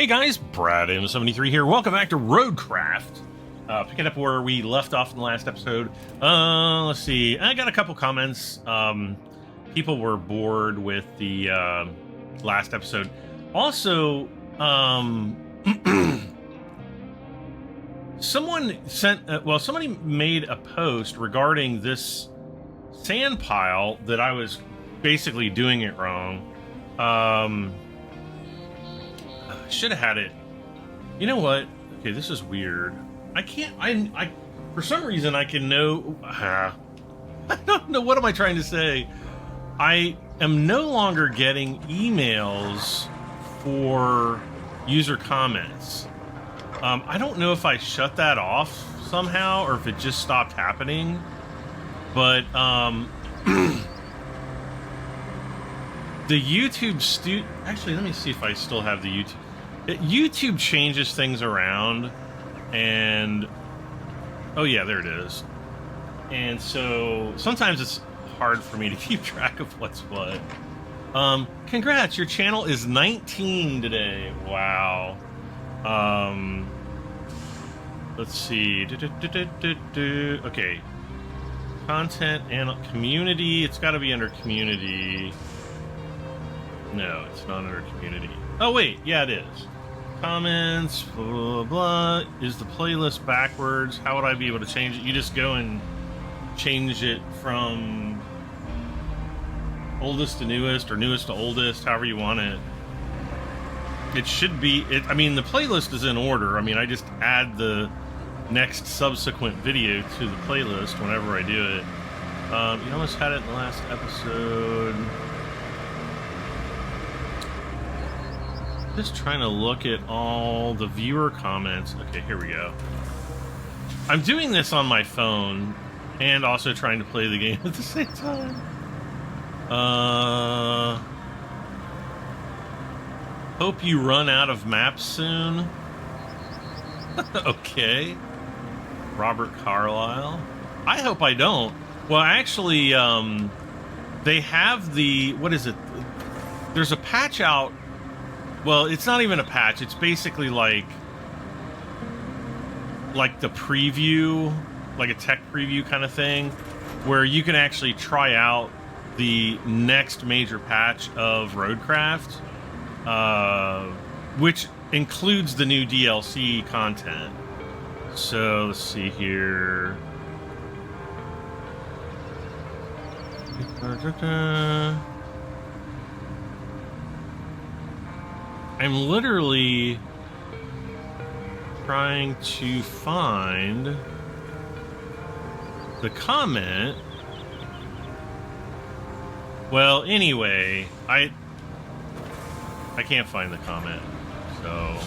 Hey guys, Brad M73 here. Welcome back to ROADCRAFT. Picking up where we left off in the last episode. Let's see. I got a couple comments. People were bored with the last episode. Also, someone sent. Somebody made a post regarding this sand pile that I was basically doing it wrong. Should have had it. You know what? Okay, this is weird. I can't. I for some reason I can know. I don't know. What am I trying to say? I am no longer getting emails for user comments. I don't know if I shut that off somehow or if it just stopped happening. But the YouTube actually, let me see if I still have the YouTube. YouTube changes things around, and oh yeah, there it is. And so sometimes it's hard for me to keep track of what's what. Congrats, your channel is 19 today. Wow. Let's see. Okay. Content and community. It's got to be under community. No, it's not under community. Oh wait, yeah, it is. Comments, blah, blah, blah. Is the playlist backwards? How would I be able to change it? You just go and change it from oldest to newest or newest to oldest, however you want it. It should be, I mean, the playlist is in order. I mean, I just add the next subsequent video to the playlist whenever I do it. You almost had it in the last episode. Just trying to look at all the viewer comments. Okay, here we go. I'm doing this on my phone and also trying to play the game at the same time. Hope you run out of maps soon. Okay. Robert Carlyle. I hope I don't. Well, actually, they have the, what is it? There's a patch out. Well, it's not even a patch. It's basically like the preview, like a tech preview kind of thing, where you can actually try out the next major patch of ROADCRAFT, which includes the new DLC content. So let's see here. I'm literally trying to find the comment. Well, anyway, I can't find the comment, so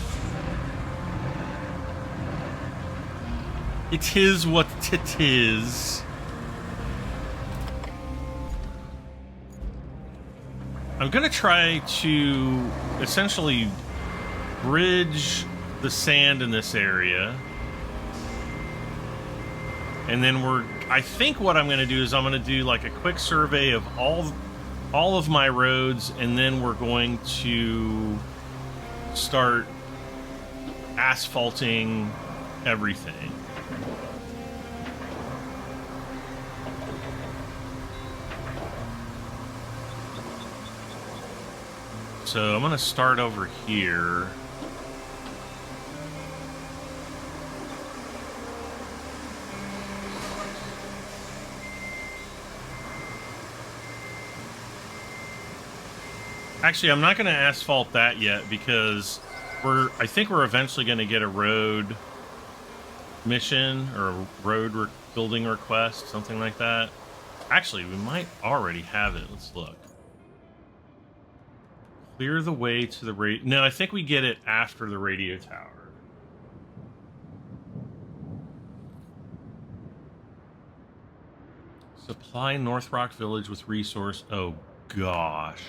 it is what it is. I'm gonna try to essentially bridge the sand in this area, and then I think what I'm gonna do is I'm gonna do like a quick survey of all of my roads, and then we're going to start asphalting everything. So I'm gonna start over here. Actually, I'm not gonna asphalt that yet because I think we're eventually gonna get a road mission or a road building request, something like that. Actually, we might already have it. Let's look. Clear the way to the radio. No, I think we get it after the radio tower. Supply North Rock Village with resource. Oh, gosh.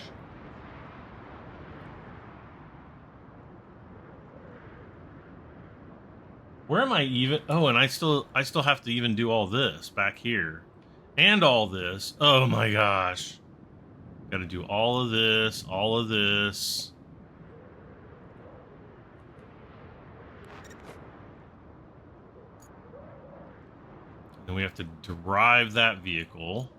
Where am I even? Oh, and I still have to even do all this back here. And all this. Oh, my gosh. Got to do all of this, all of this. Then we have to drive that vehicle.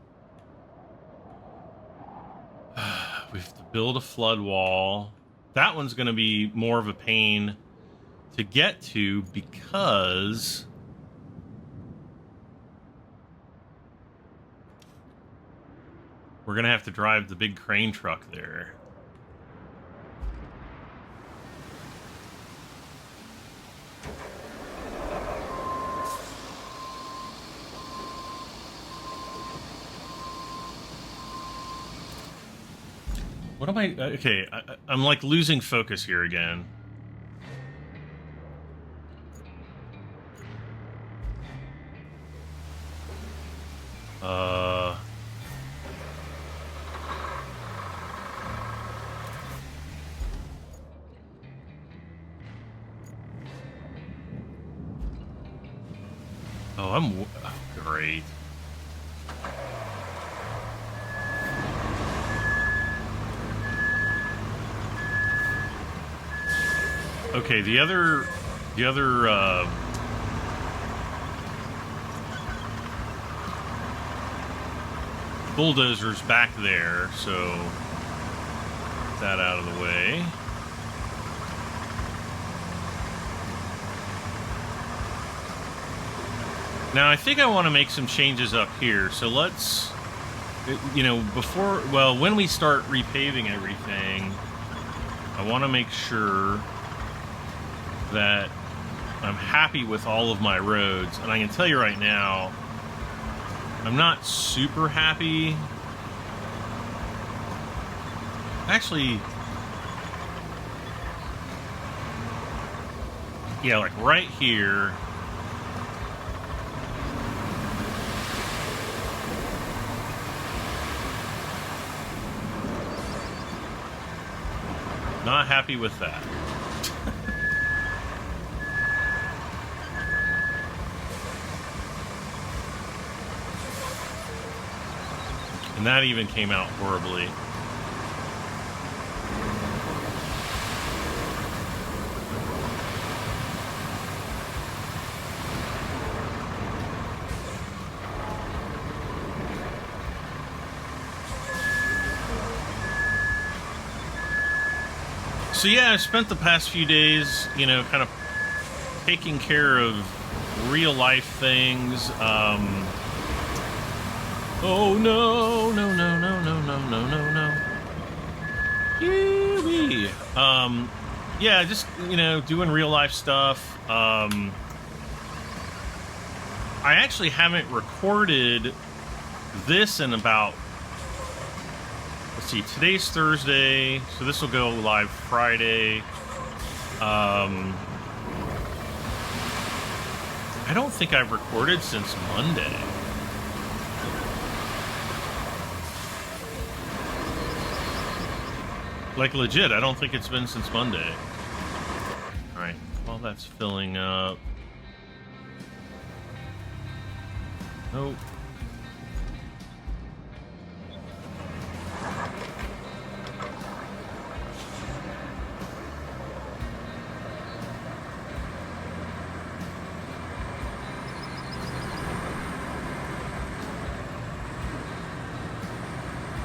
We have to build a flood wall. That one's going to be more of a pain to get to because we're going to have to drive the big crane truck there. What am I... Okay, I'm like losing focus here again. Oh, oh, great. Okay, the other bulldozer's back there, so get that out of the way. Now I think I want to make some changes up here, so let's, you know, before, well, when we start repaving everything, I want to make sure that I'm happy with all of my roads. And I can tell you right now, I'm not super happy. Actually, yeah, like right here. Not happy with that. And that even came out horribly. So yeah, I spent the past few days, you know, kind of taking care of real life things. Oh no, no, no, no, no, no, no, no, no. Yee-wee. Yeah, just, you know, doing real life stuff. I actually haven't recorded this in about, let's see, today's Thursday, so this will go live Friday. I don't think I've recorded since Monday. Like legit, I don't think it's been since Monday. Alright, while that's filling up. Nope.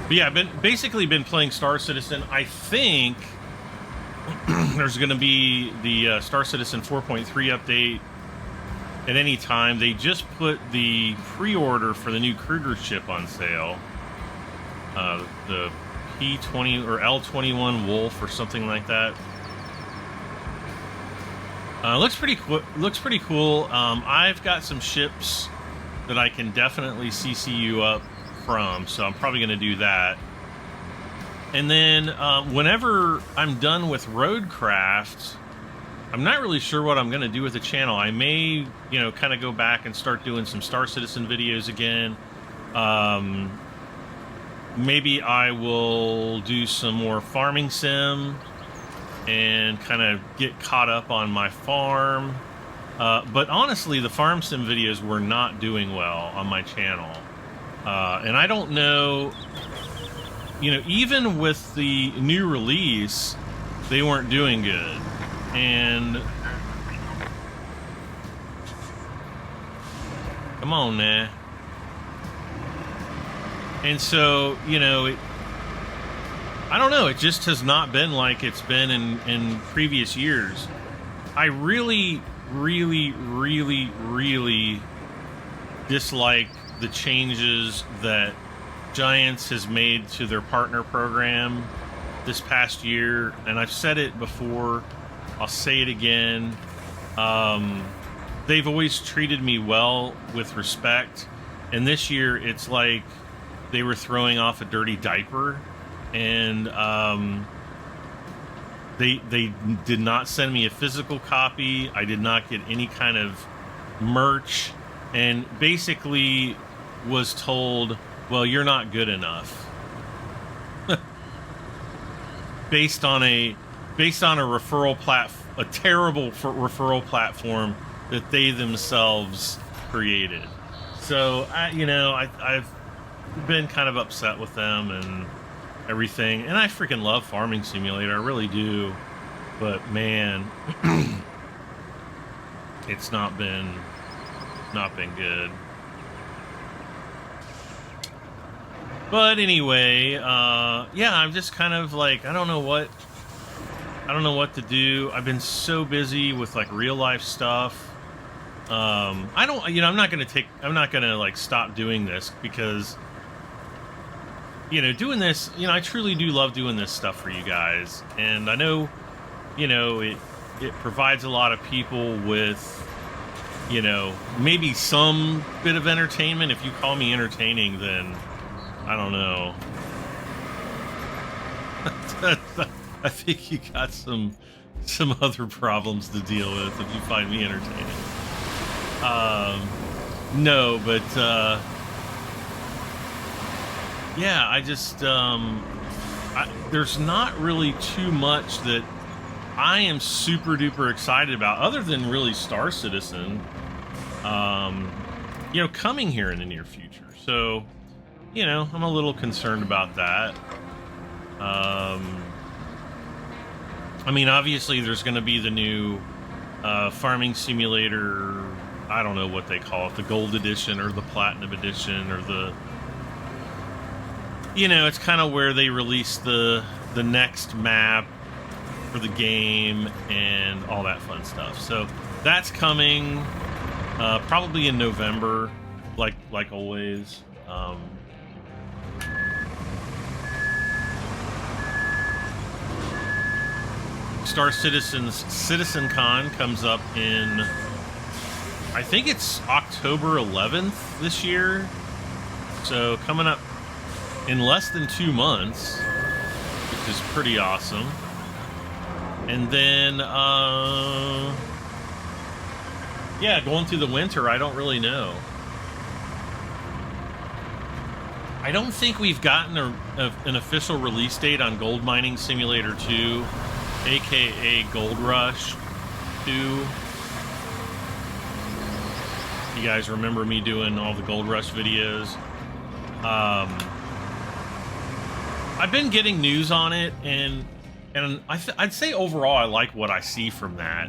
But yeah, I've basically been playing Star Citizen. I think there's going to be the Star Citizen 4.3 update at any time. They just put the pre-order for the new Kruger ship on sale. The P20 or L21 Wolf or something like that. Looks pretty cool. I've got some ships that I can definitely CC you up from, so I'm probably going to do that. And then whenever I'm done with ROADCRAFT, I'm not really sure what I'm going to do with the channel. I may, you know, kind of go back and start doing some Star Citizen videos again. Maybe I will do some more farming sim and kind of get caught up on my farm. But honestly, the farm sim videos were not doing well on my channel. And I don't know, you know, even with the new release, they weren't doing good. And Come on, man. And so, you know, I don't know. It just has not been like it's been in previous years. I really, really, really, really dislike the changes that Giants has made to their partner program this past year. And I've said it before. I'll say it again. They've always treated me well with respect. And this year, it's like they were throwing off a dirty diaper. And they did not send me a physical copy. I did not get any kind of merch, and basically was told, well, you're not good enough. based on a referral a terrible referral platform that they themselves created. So I've been kind of upset with them and everything, and I freaking love Farming Simulator, I really do, but man, it's not been good. But anyway, yeah, I'm just kind of like, I don't know what to do. I've been so busy with like real life stuff. I'm not gonna like stop doing this, because doing this, I truly do love doing this stuff for you guys. And I know, it provides a lot of people with, maybe some bit of entertainment. If you call me entertaining, then I don't know. I think you got some other problems to deal with if you find me entertaining. No, but, yeah, I just, there's not really too much that I am super duper excited about, other than really Star Citizen, coming here in the near future. So, I'm a little concerned about that. I mean, obviously there's going to be the new, Farming Simulator, I don't know what they call it, the Gold Edition or the Platinum Edition or the... it's kind of where they release the next map for the game and all that fun stuff. So that's coming probably in November, like always. Star Citizen's CitizenCon comes up in, I think it's October 11th this year. So coming up in less than 2 months, which is pretty awesome. And then, yeah, going through the winter, I don't really know. I don't think we've gotten an official release date on Gold Mining Simulator 2, aka Gold Rush 2. You guys remember me doing all the Gold Rush videos? I've been getting news on it, and I'd say overall I like what I see from that,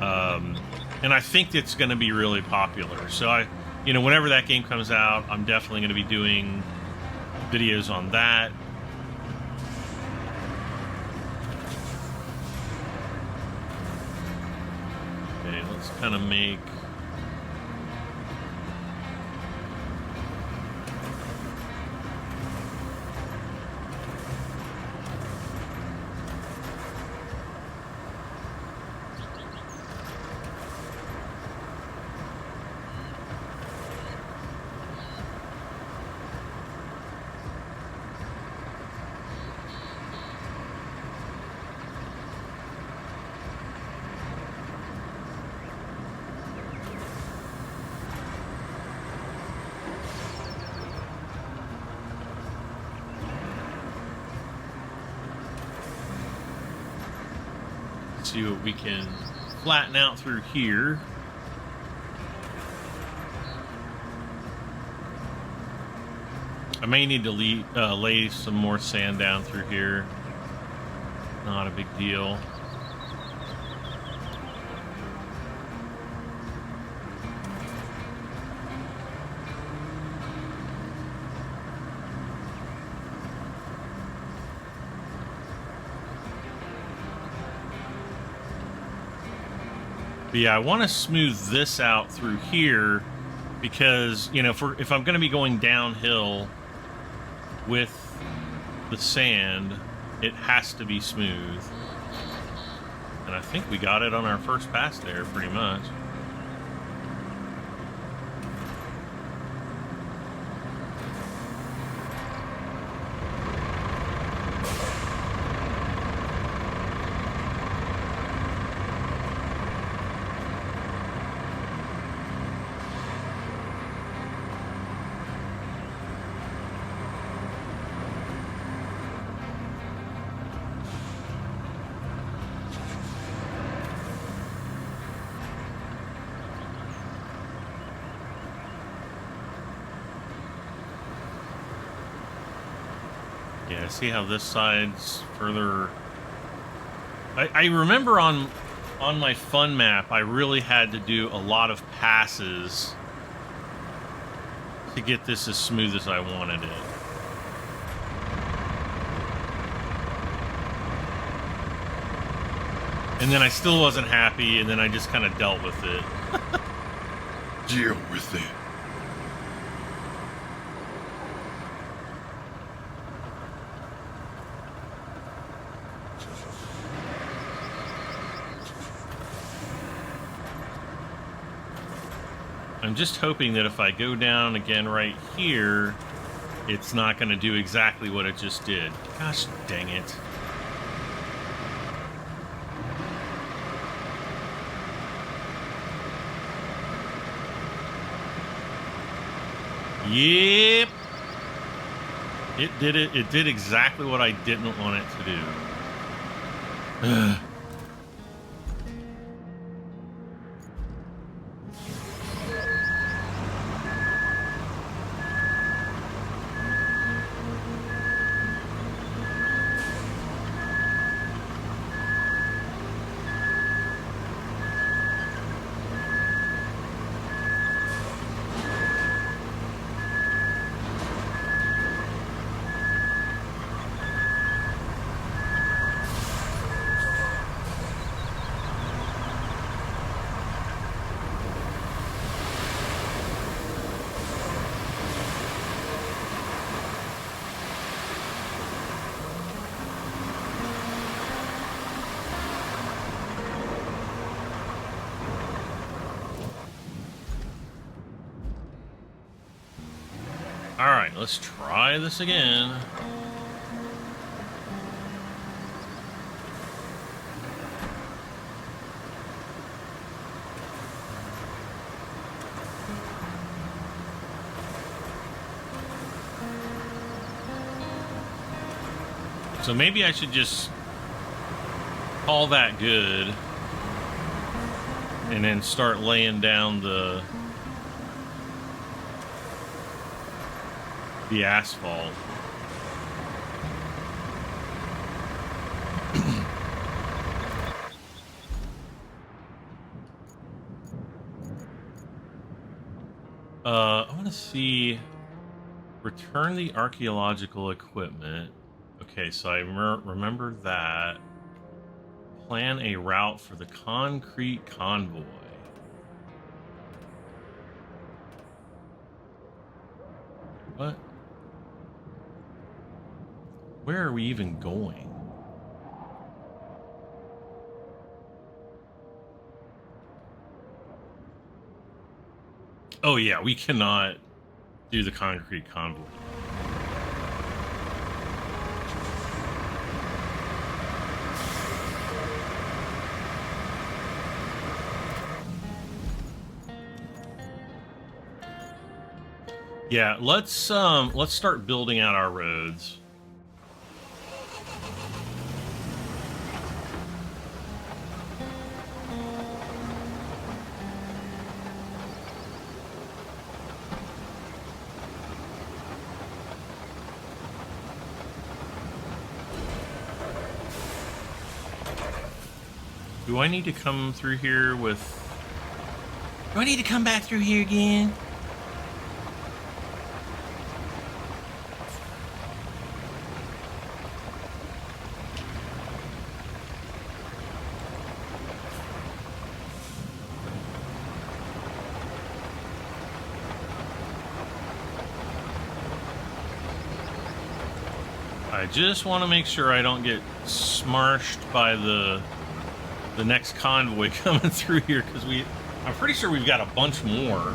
and I think it's going to be really popular. So whenever that game comes out, I'm definitely going to be doing videos on that. Okay, let's kind of make... see what we can flatten out through here. I may need to lay some more sand down through here. Not a big deal. But yeah, I want to smooth this out through here because, you know, if I'm going to be going downhill with the sand, it has to be smooth. And I think we got it on our first pass there, pretty much. Yeah, see how this side's further... I remember on my fun map, I really had to do a lot of passes to get this as smooth as I wanted it. And then I still wasn't happy, and then I just kind of dealt with it. Deal with it. I'm just hoping that if I go down again right here, it's not going to do exactly what it just did. Gosh dang it. Yep. It did it. It did exactly what I didn't want it to do. Ugh. Alright, let's try this again. So maybe I should just call that good and then start laying down the asphalt. I want to see return the archaeological equipment. Okay, so I remember that. Plan a route for the concrete convoy. What? Where are we even going? Oh yeah, we cannot do the concrete convoy. Yeah, let's start building out our roads. Do I need to come through here with... Do I need to come back through here again? I just want to make sure I don't get smashed by the next convoy coming through here, because I'm pretty sure we've got a bunch more.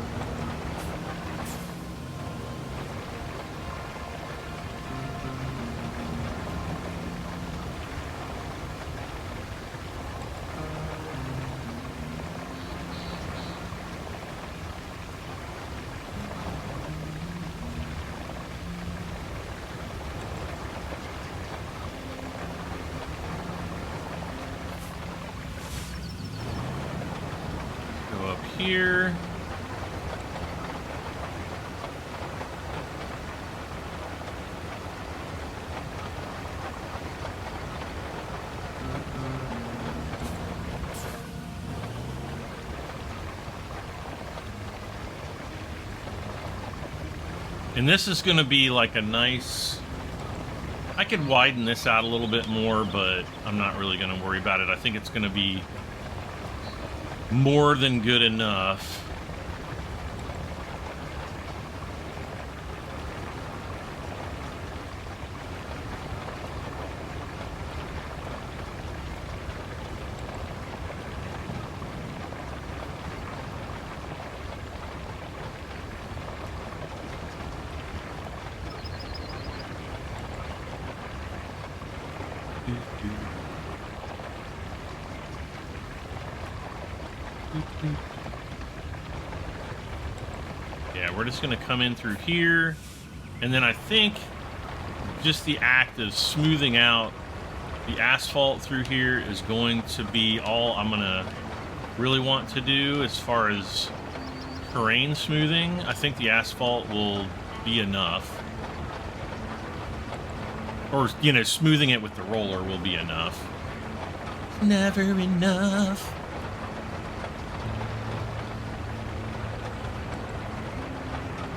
Here. And this is going to be like a nice... I could widen this out a little bit more, but I'm not really going to worry about it. I think it's going to be more than good enough. Yeah, we're just going to come in through here, and then I think just the act of smoothing out the asphalt through here is going to be all I'm going to really want to do as far as terrain smoothing. I think the asphalt will be enough. Or, you know, smoothing it with the roller will be enough. Never enough.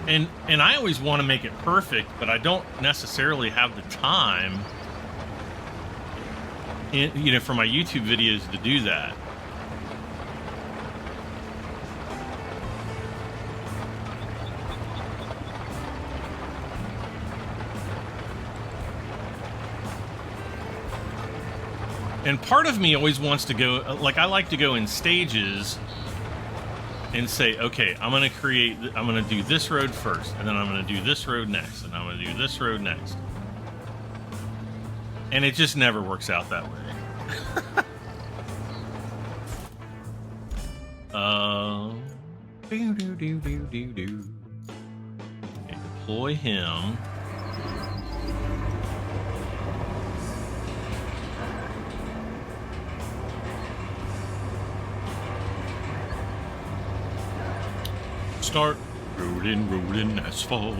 And I always want to make it perfect, but I don't necessarily have the time, you know, for my YouTube videos to do that. And part of me always wants to go, like, I like to go in stages and say, okay, I'm going to do this road first, and then I'm going to do this road next, and I'm going to do this road next. And it just never works out that way. Okay, deploy him. Start rolling asphalt.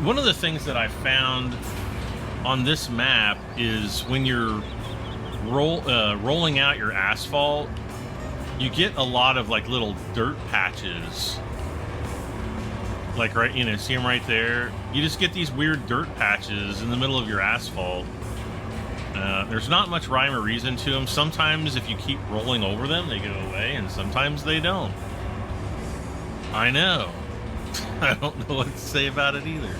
One of the things that I found on this map is when you're rolling out your asphalt, you get a lot of like little dirt patches. Like, right, you know, see them right there? You just get these weird dirt patches in the middle of your asphalt. There's not much rhyme or reason to them. Sometimes if you keep rolling over them, they go away, and sometimes they don't. I know. I don't know what to say about it either.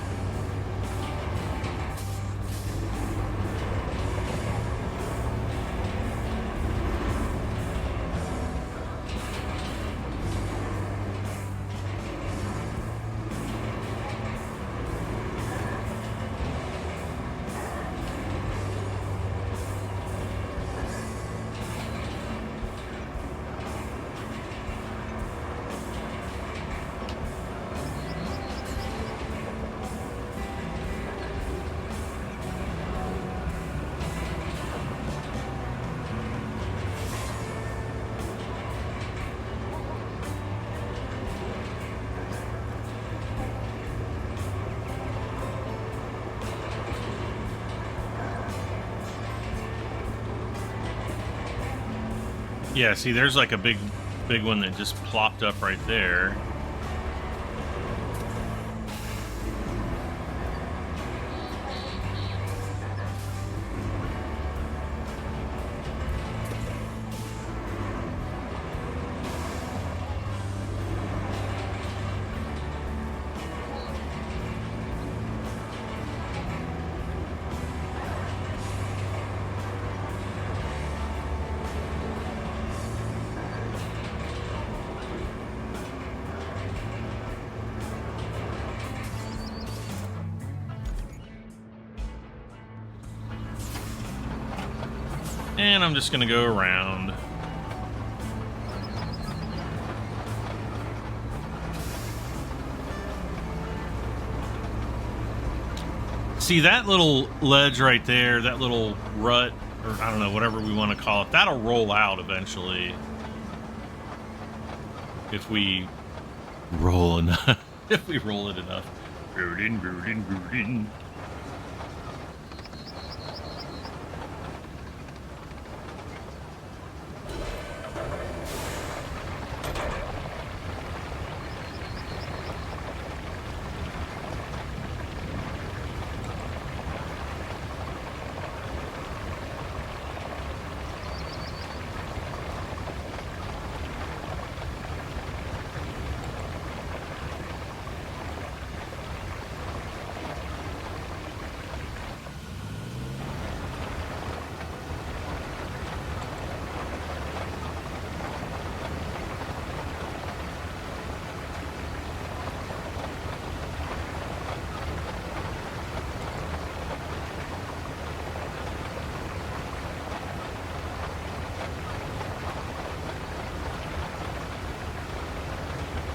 Yeah, see, there's like a big one that just plopped up right there. And I'm just going to go around. See that little ledge right there, that little rut, or I don't know, whatever we want to call it, that'll roll out eventually. If we roll enough. If we roll it enough. Rolling.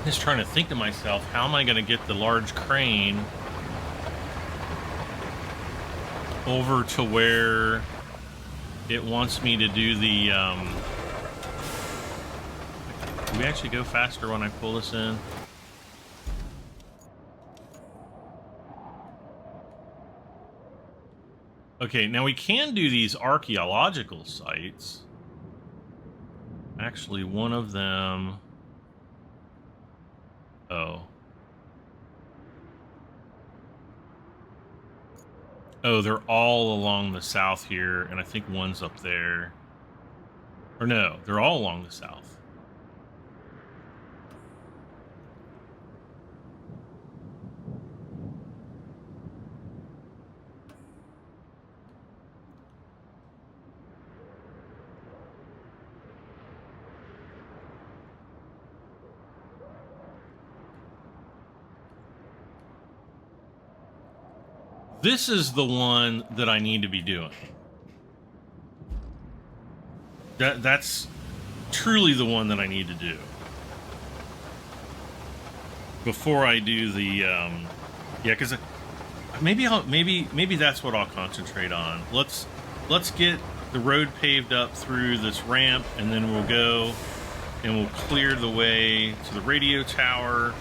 Just trying to think to myself, how am I going to get the large crane over to where it wants me to do the, do we actually go faster when I pull this in? Okay, now we can do these archaeological sites. Actually, one of them... Oh, they're all along the south here, and I think one's up there. Or no, they're all along the south. This is the one that I need to be doing. That's truly the one that I need to do. Before I do the, yeah, because maybe that's what I'll concentrate on. Let's get the road paved up through this ramp, and then we'll go and we'll clear the way to the radio tower.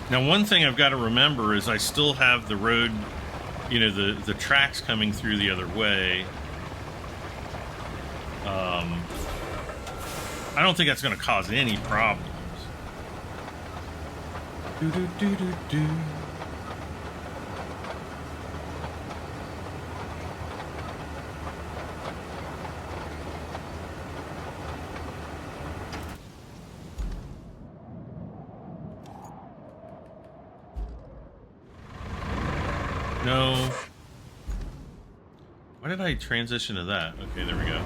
Now, one thing I've got to remember is I still have the road, you know, the tracks coming through the other way. I don't think that's going to cause any problems. Do do do do do. No. Why did I transition to that? Okay, there we go.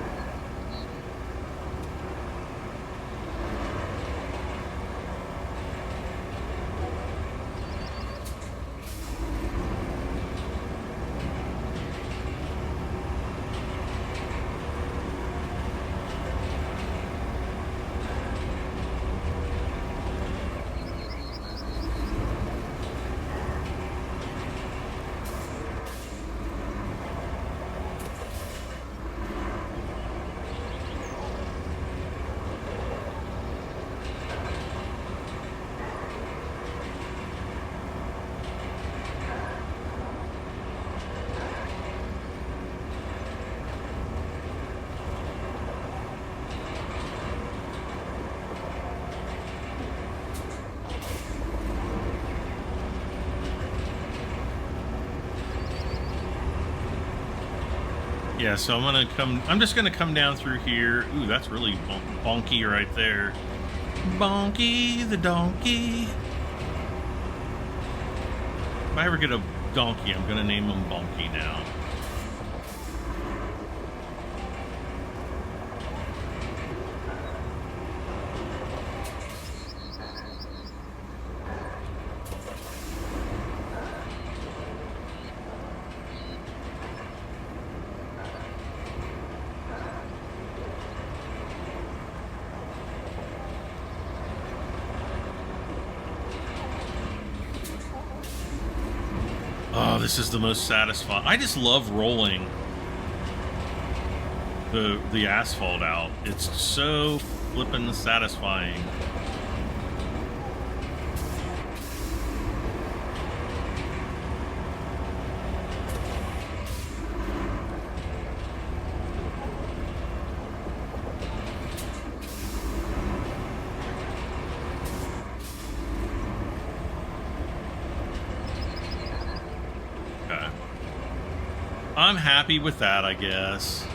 Yeah, so I'm just gonna come down through here. Ooh, that's really bonky right there. Bonky the donkey. If I ever get a donkey, I'm gonna name him Bonky now. Oh, this is the most satisfying. I just love rolling the asphalt out. It's so flippin' satisfying. I'm happy with that, I guess.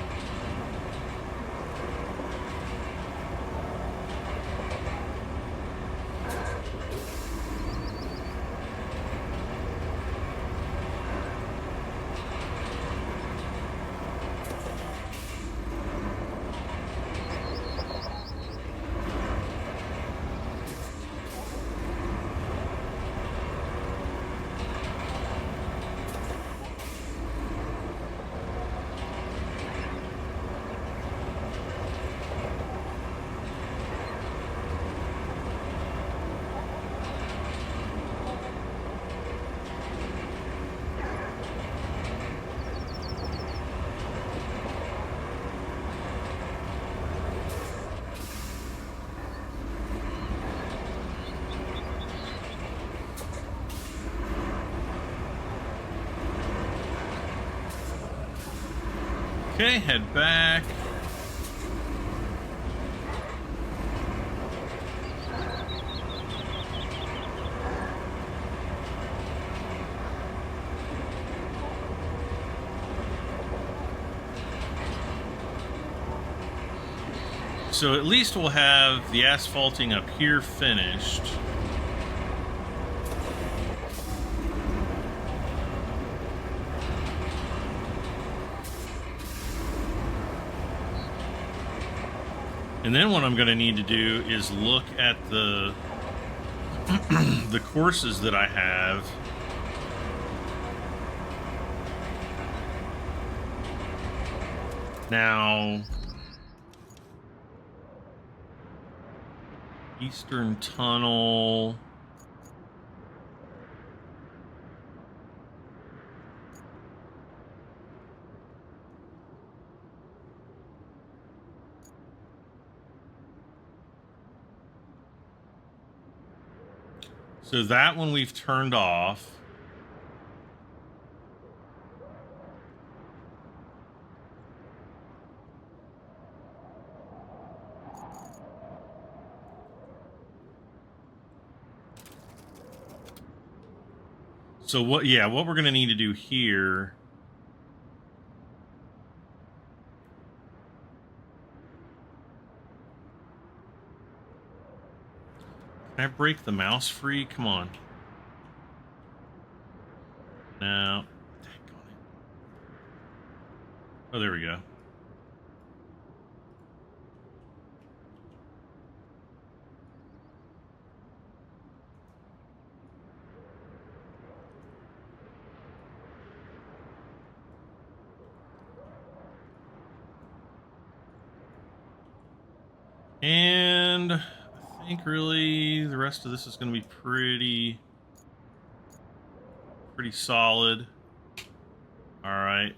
Okay, head back. So at least we'll have the asphalting up here finished. And then what I'm going to need to do is look at the the courses that I have. Now, Eastern Tunnel. So that one we've turned off. So what, yeah, what we're going to need to do here. Can I break the mouse free? Come on. No. Oh, there we go. And I think really the rest of this is going to be pretty solid. All right.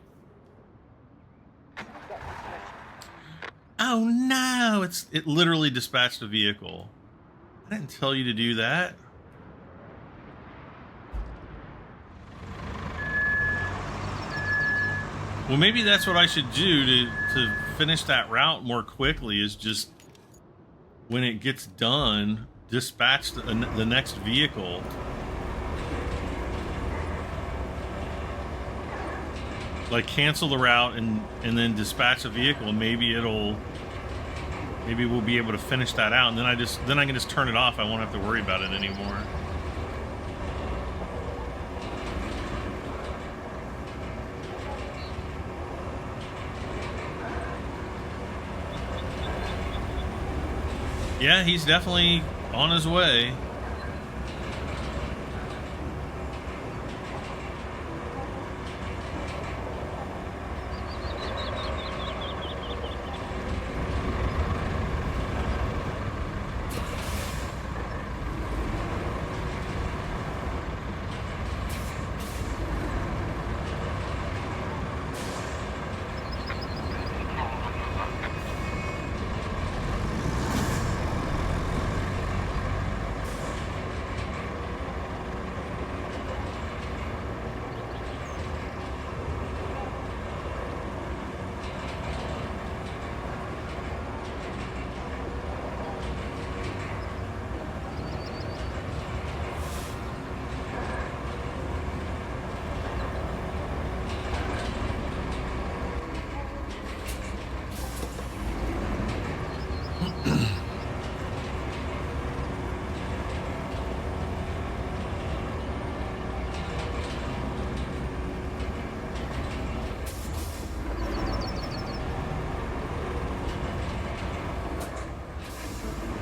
Oh no, it literally dispatched a vehicle. I didn't tell you to do that. Well, maybe that's what I should do to finish that route more quickly, is just when it gets done, dispatch the next vehicle. Like cancel the route and then dispatch a vehicle, and maybe we'll be able to finish that out, and then I can just turn it off. I won't have to worry about it anymore. Yeah, he's definitely on his way.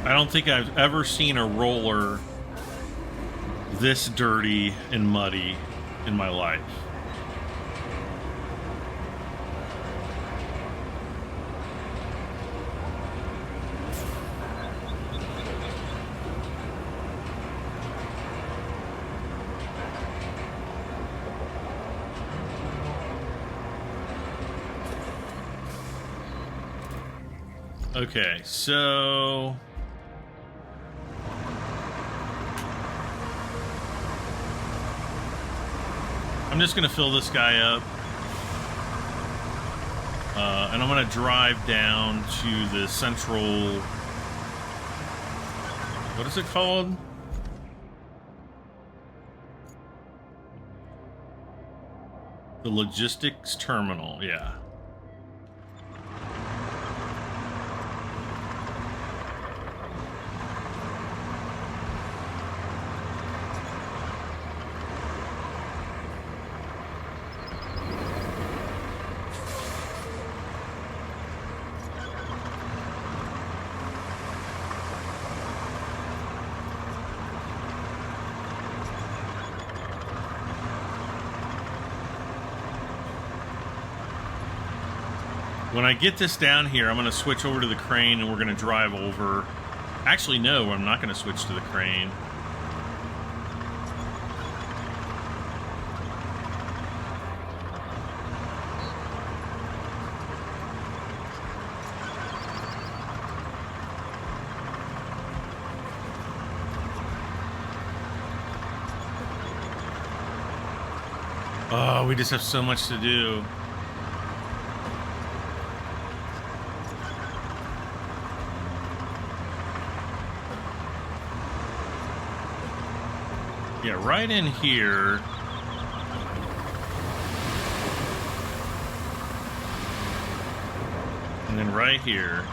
I don't think I've ever seen a roller this dirty and muddy in my life. Okay, so I'm just going to fill this guy up, and I'm going to drive down to the central, what is it called? The logistics terminal, yeah. When I get this down here, I'm going to switch over to the crane and we're going to drive over. Actually, no, I'm not going to switch to the crane. Oh, we just have so much to do. Yeah, right in here. And then right here.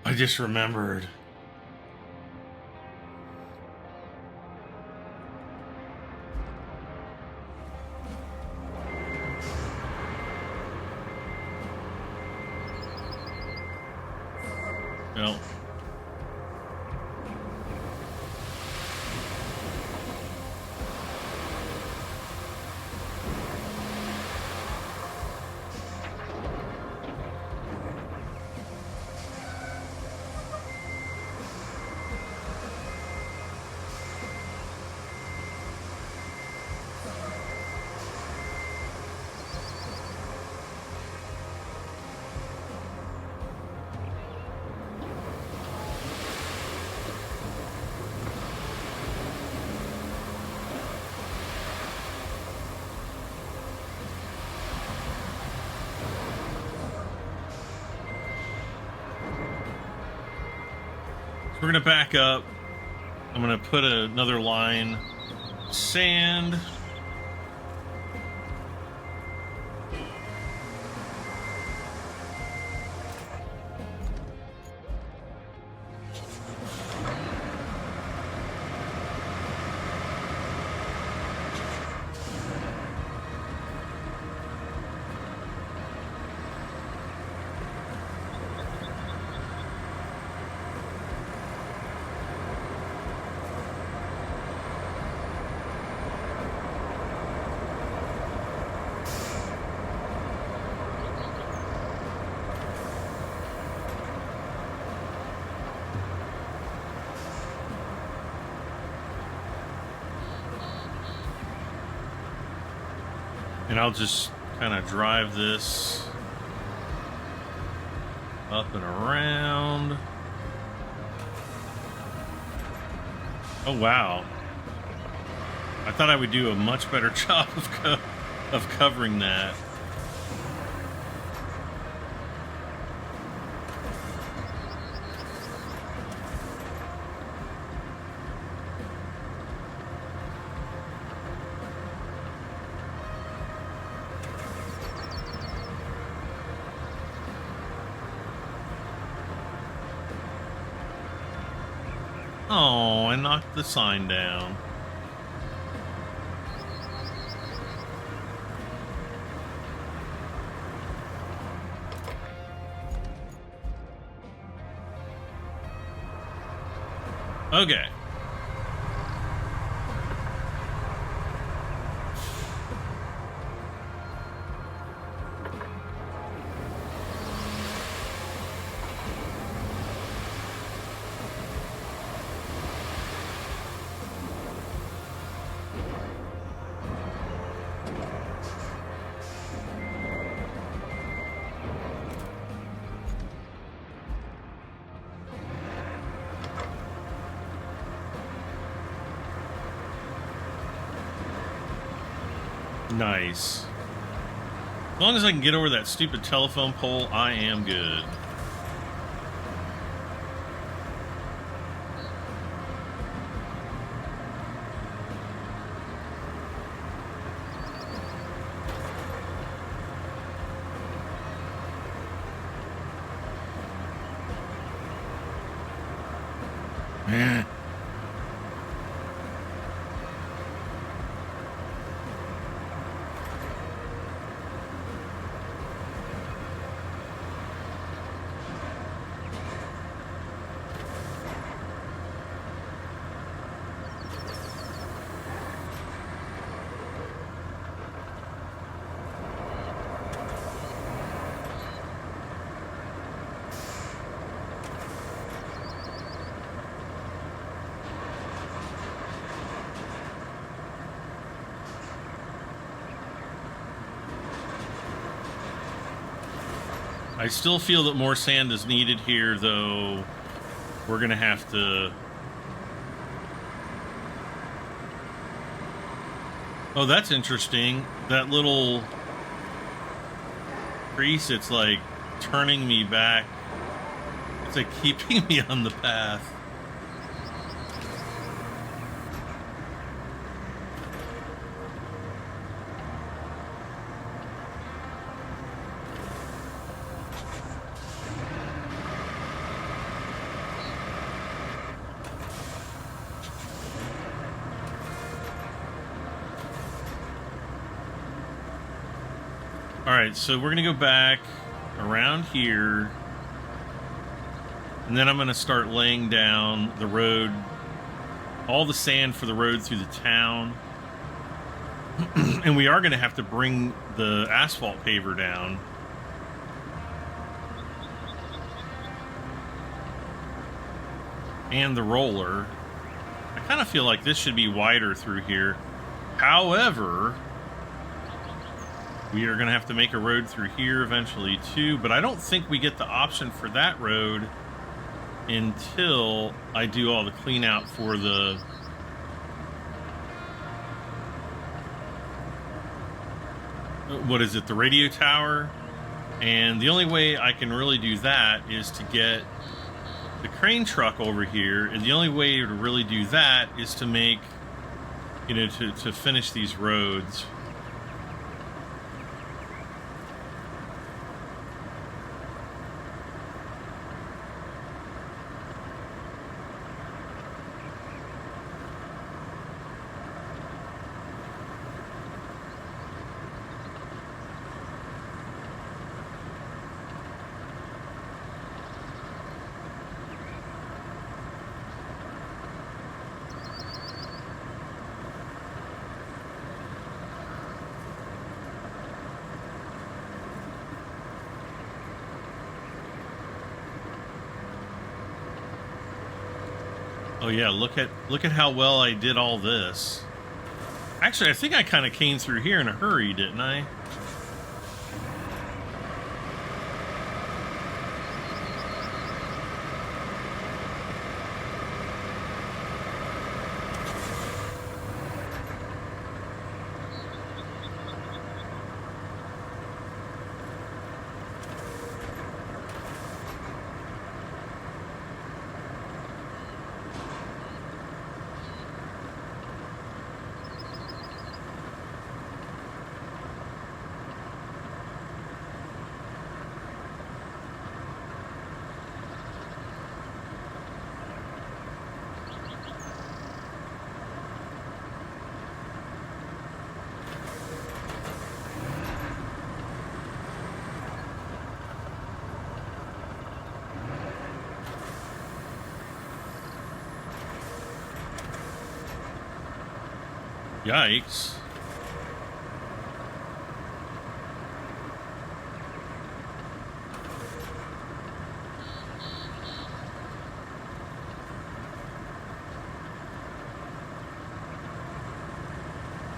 I just remembered. No. We're gonna back up. I'm gonna put another line. Sand. And I'll just kind of drive this up and around. Oh, wow. I thought I would do a much better job of covering that. Oh, I knocked the sign down. Okay. Nice. As long as I can get over that stupid telephone pole, I am good. Man. I still feel that more sand is needed here, though. We're gonna have to... Oh, that's interesting. That little crease, it's like turning me back. It's like keeping me on the path. Alright, so we're gonna go back around here, and then I'm gonna start laying down the road, all the sand for the road through the town. And we are gonna have to bring the asphalt paver down. And the roller. I kind of feel like this should be wider through here. However, we are going to have to make a road through here eventually too, but I don't think we get the option for that road until I do all the clean out for the... What is it? The radio tower. And the only way I can really do that is to get the crane truck over here, and the only way to really do that is to make, you know, to finish these roads. Oh yeah, look at how well I did all this. Actually, I think I kind of came through here in a hurry, didn't I? Yikes.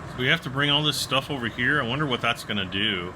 So we have to bring all this stuff over here. I wonder what that's going to do.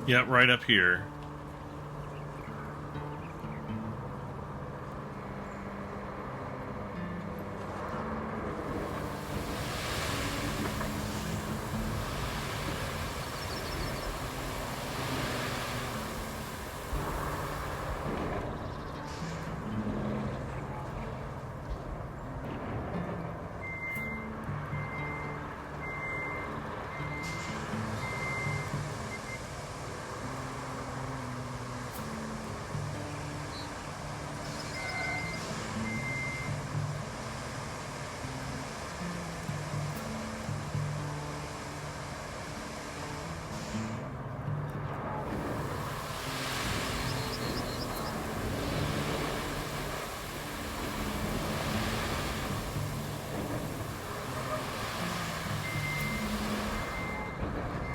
Yep, right up here.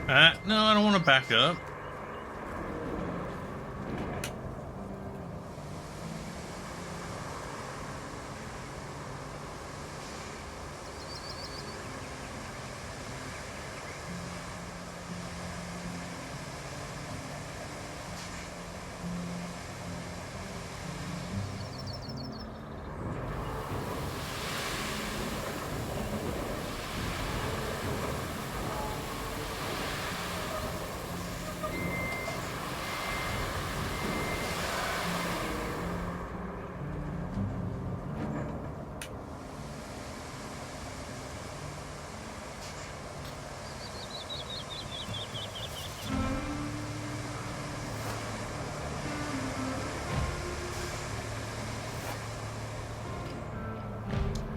No, I don't want to back up.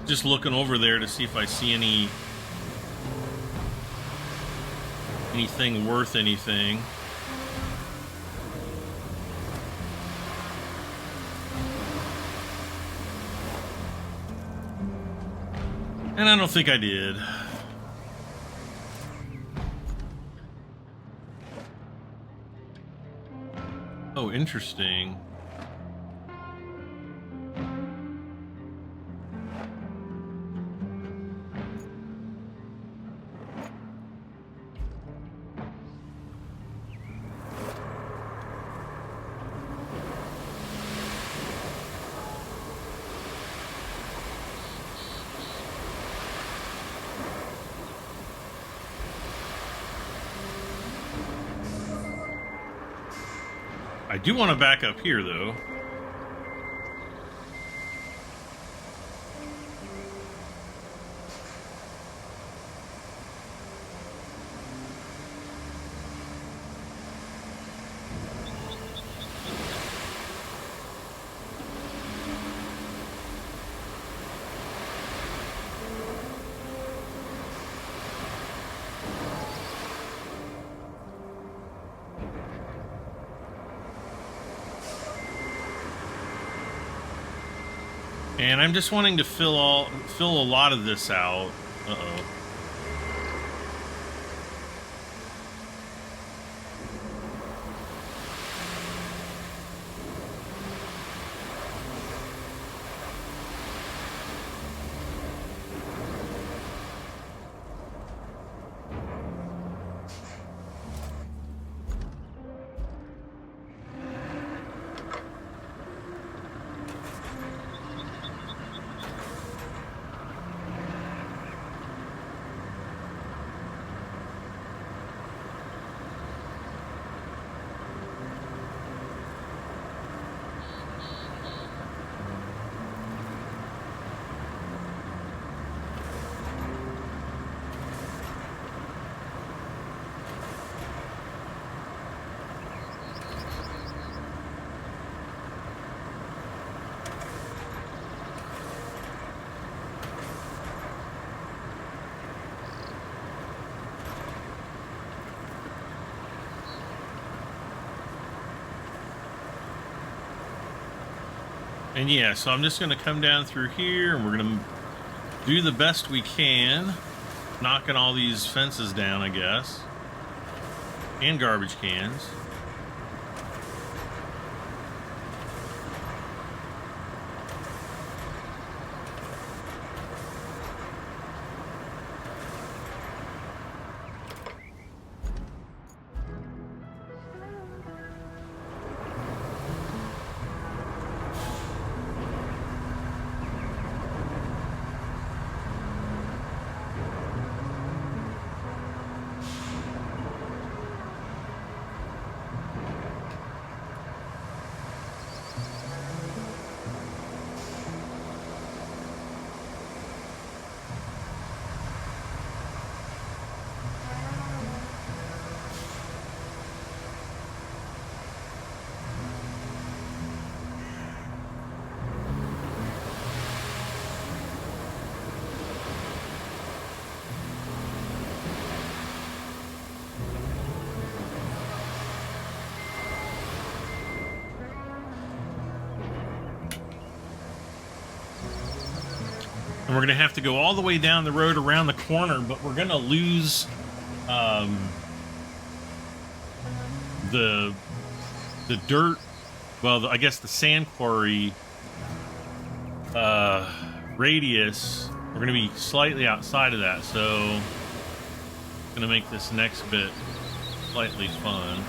Just looking over there to see if I see anything worth anything. And I don't think I did. Oh, interesting. I do want to back up here, though. And I'm just wanting to fill a lot of this out. Uh-oh. And yeah, so I'm just going to come down through here, and we're going to do the best we can, knocking all these fences down, I guess, and garbage cans. And we're going to have to go all the way down the road around the corner, but we're going to lose the dirt, well, I guess the sand quarry radius, we're going to be slightly outside of that, so it's going to make this next bit slightly fun.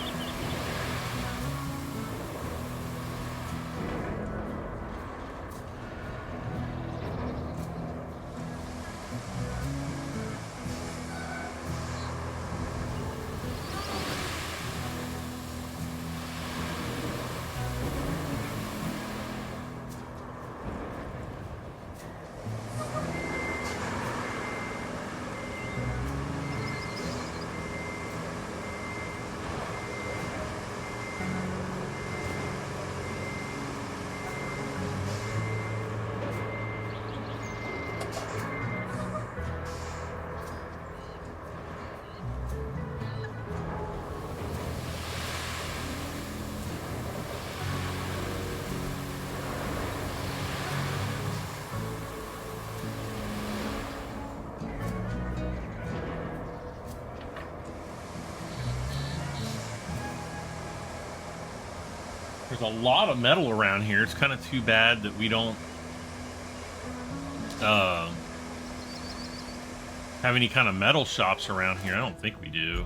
There's a lot of metal around here. It's kind of too bad that we don't have any kind of metal shops around here. I don't think we do.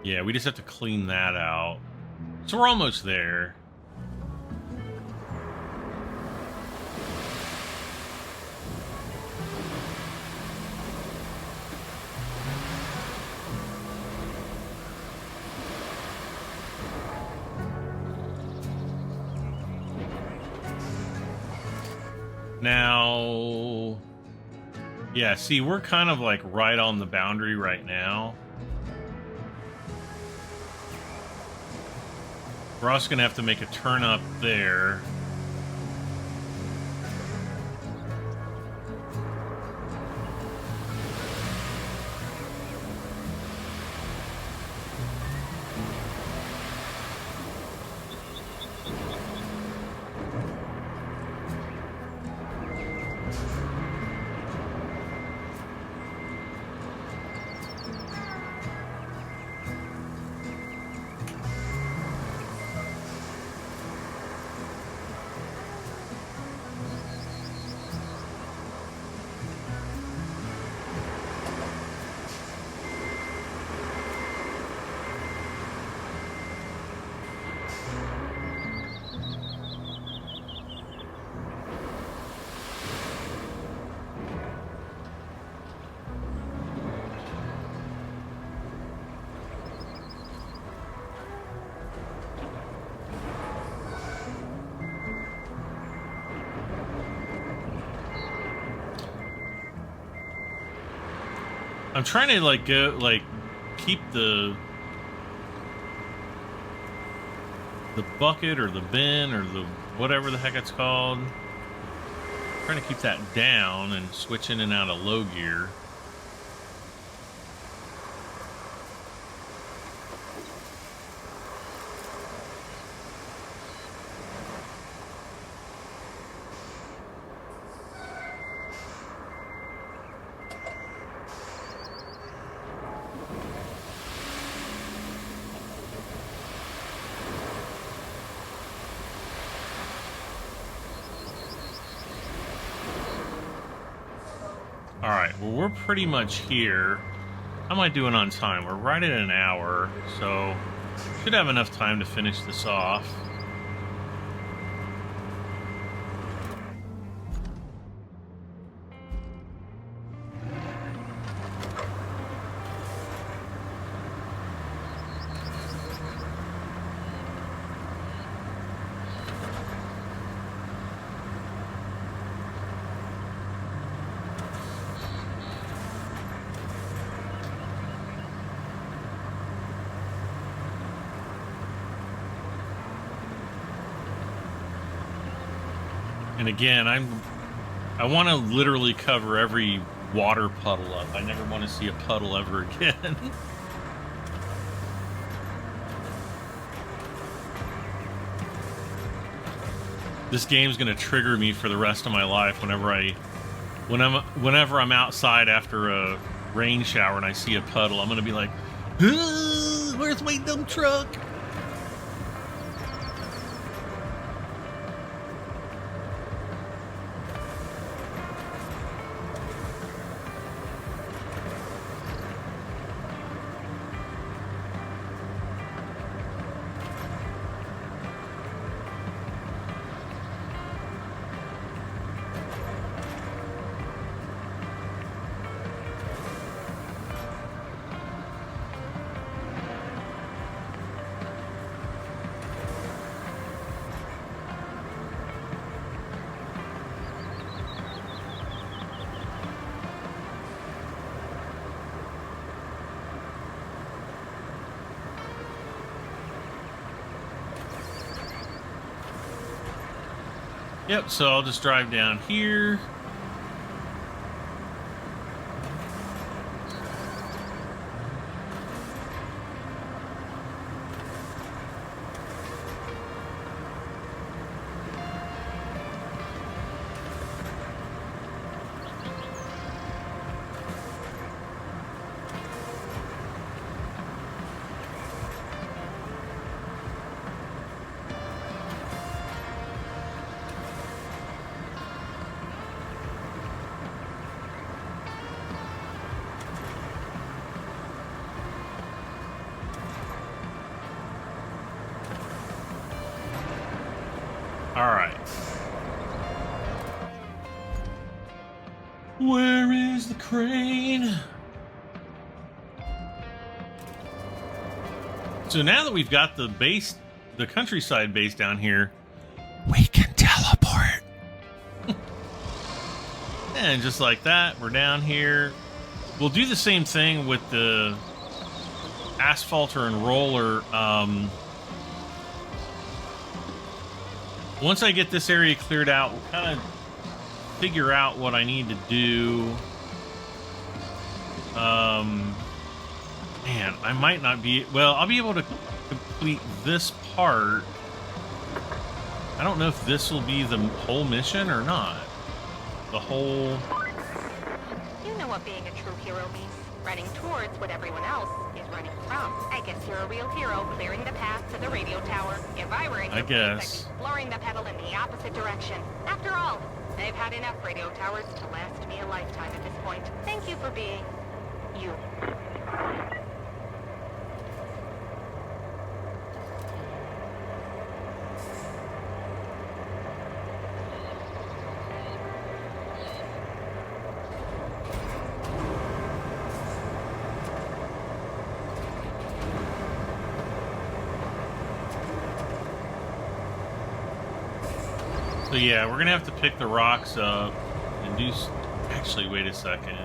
Yeah, we just have to clean that out. So we're almost there. Now, yeah, see, we're kind of like right on the boundary right now. We're also going to have to make a turn up there. I'm trying to like go keep the bucket or the bin or the whatever the heck it's called. I'm trying to keep that down and switch in and out of low gear. Alright, well, we're pretty much here. How am I doing on time? We're right at an hour, so should have enough time to finish this off. And again, I want to literally cover every water puddle up. I never want to see a puddle ever again. This game's going to trigger me for the rest of my life whenever I whenever I'm outside after a rain shower and I see a puddle, I'm gonna be like, where's my dump truck? Yep, so I'll just drive down here. All right. Where is the crane? So now that we've got the base, the countryside base down here, we can teleport. And just like that, we're down here. We'll do the same thing with the asphalter and roller. Once I get this area cleared out, we'll kind of figure out what I need to do. Man, I might not be... Well, I'll be able to complete this part. I don't know if this will be the whole mission or not. The whole... You know what being a true hero means. Running towards what everyone else is running from. I guess you're a real hero, clearing the path to the radio tower. If I were in your place, I'd be exploring the pedal in the opposite direction. After all, I've had enough radio towers to last me a lifetime at this point. Thank you for being... you. So yeah, we're gonna have to pick the rocks up and do... Actually, wait a second.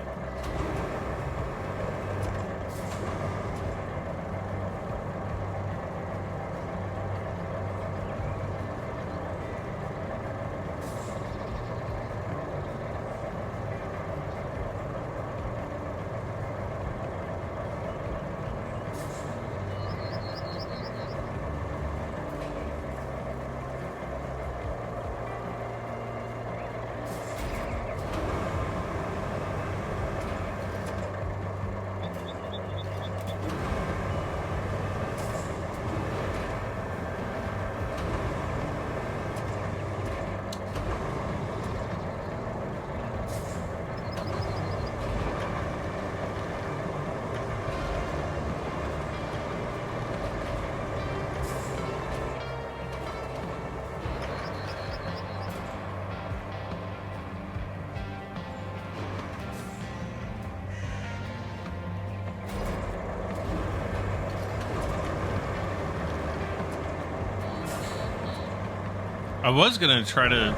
I was gonna try to...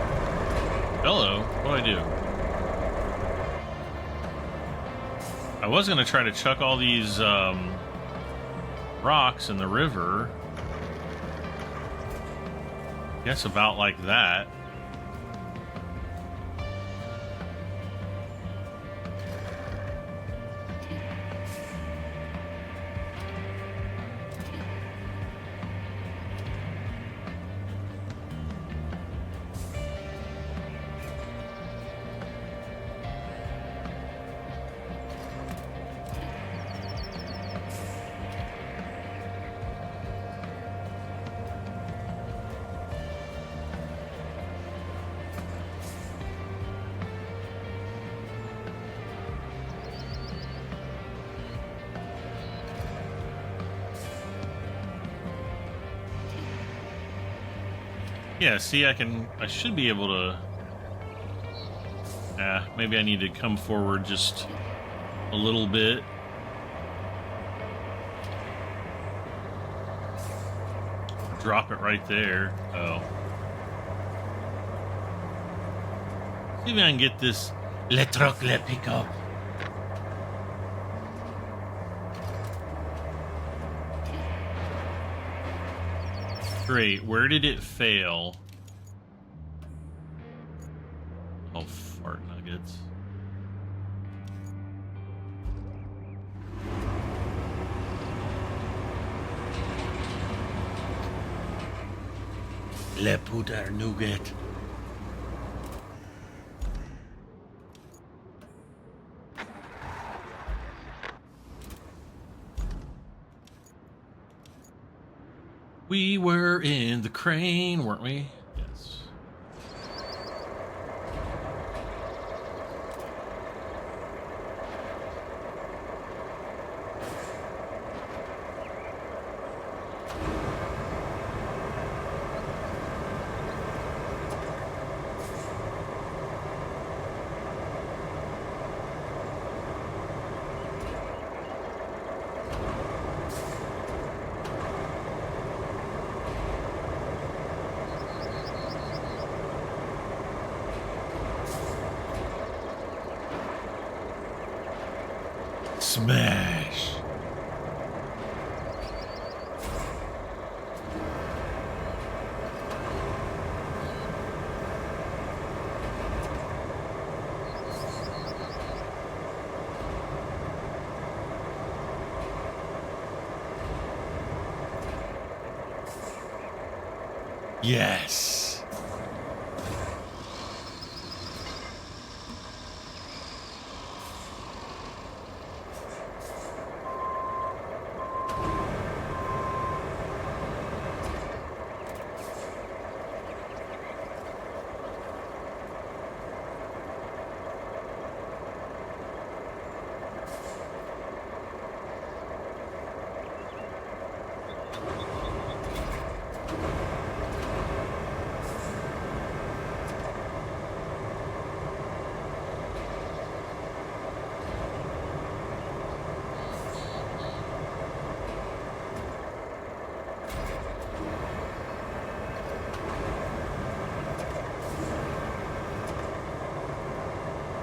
Hello, what do I do? I was gonna try to chuck all these rocks in the river. Guess about like that. Yeah, see, I should be able to... maybe I need to come forward just a little bit. Drop it right there. Oh. See if I can get this Le Truc Le Pick-up. Great. Where did it fail? Oh, fart nuggets. Le puta nougat. We were in the crane, weren't we? Yes. Smash. Yes.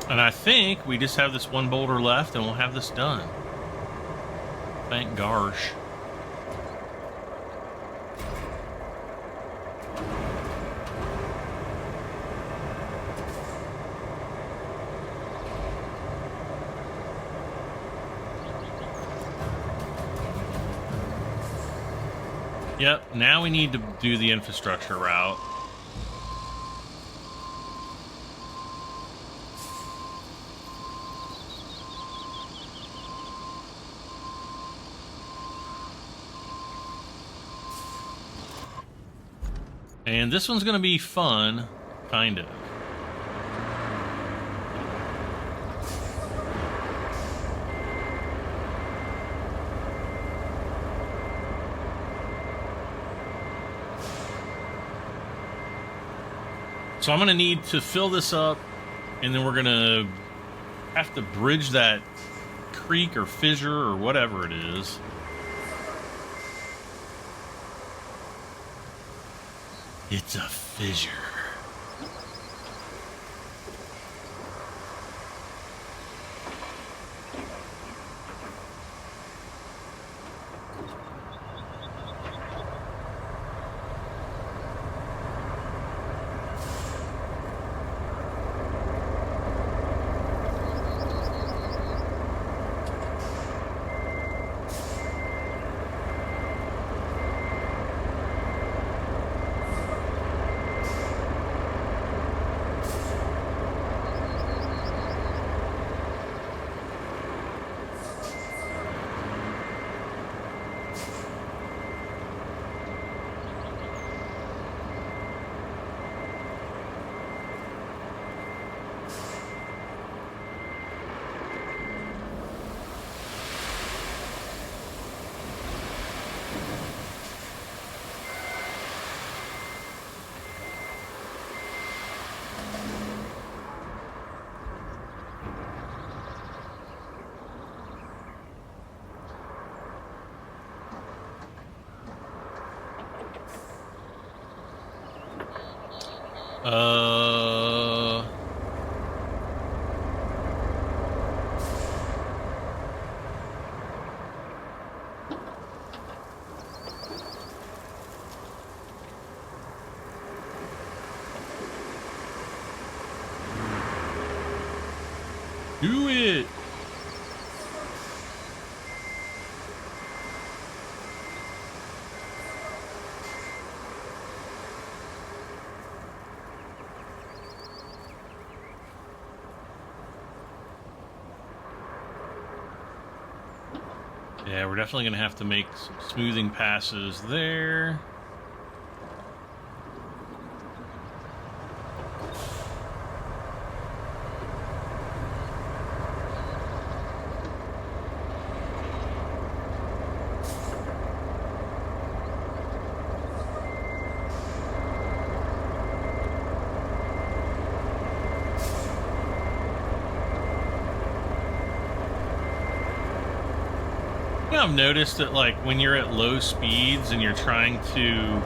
And I think we just have this one boulder left and we'll have this done. Thank gosh. Yep, now we need to do the infrastructure route. And this one's going to be fun, kind of. So I'm going to need to fill this up, and then we're going to have to bridge that creek or fissure or whatever it is. It's a fissure. Uh... Do it! Yeah, we're definitely going to have to make some smoothing passes there. I've noticed that, like, when you're at low speeds and you're trying to,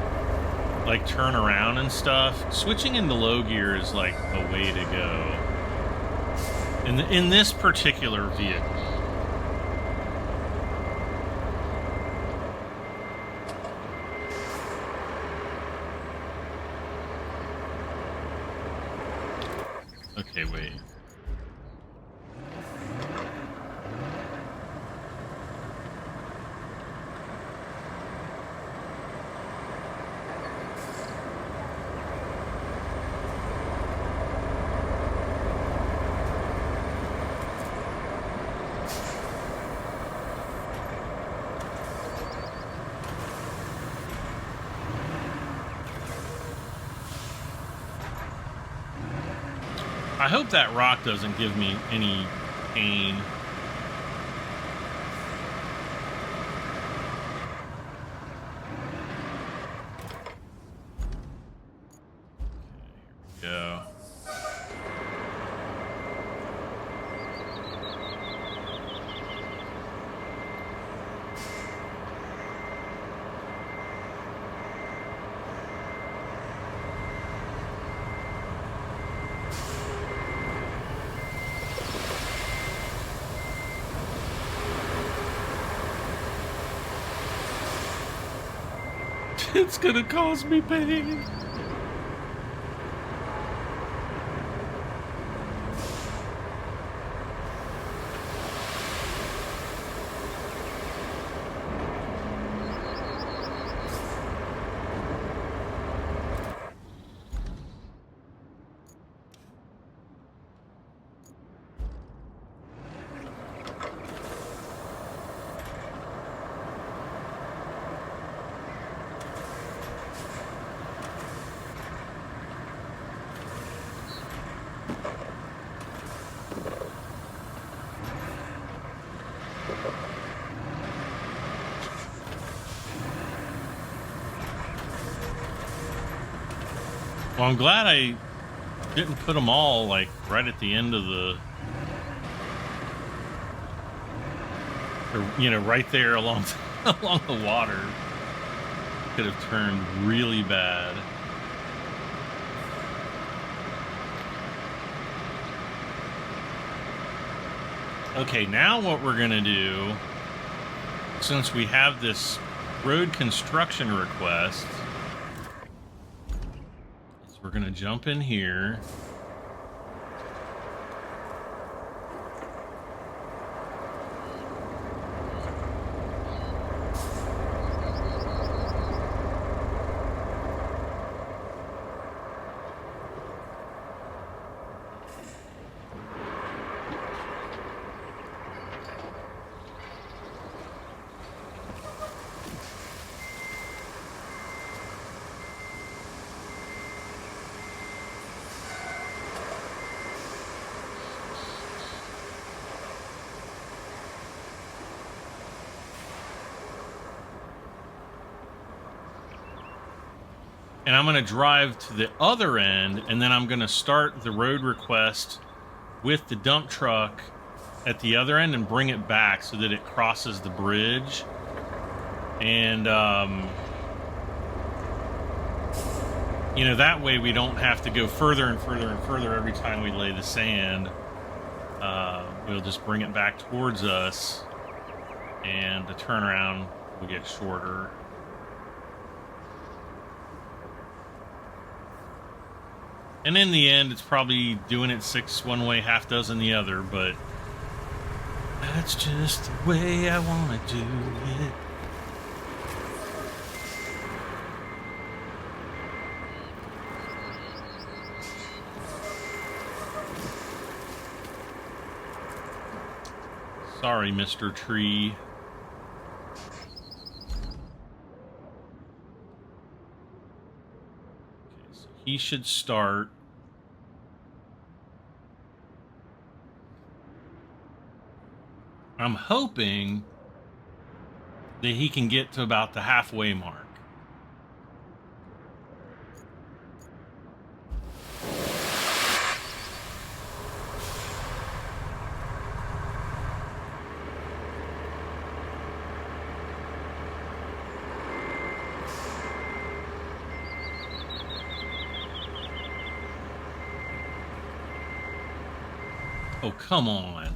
like, turn around and stuff, switching into low gear is, like, the way to go. In this particular vehicle. Okay, wait. I hope that rock doesn't give me any pain. Okay, here we go. It's gonna cause me pain. Well, I'm glad I didn't put them all, like, right at the end of the... Or, you know, right there along, along the water. Could have turned really bad. Okay, now what we're going to do, since we have this road construction request... We're gonna jump in here. And I'm going to drive to the other end, and then I'm going to start the road request with the dump truck at the other end and bring it back so that it crosses the bridge. And You know, that way we don't have to go further and further and further every time we lay the sand. We'll just bring it back towards us, and the turnaround will get shorter. And in the end, it's probably doing it 6 one way, half dozen the other, but that's just the way I want to do it. Sorry, Mr. Tree. Okay, so he should start. I'm hoping that he can get to about the halfway mark. Oh, come on.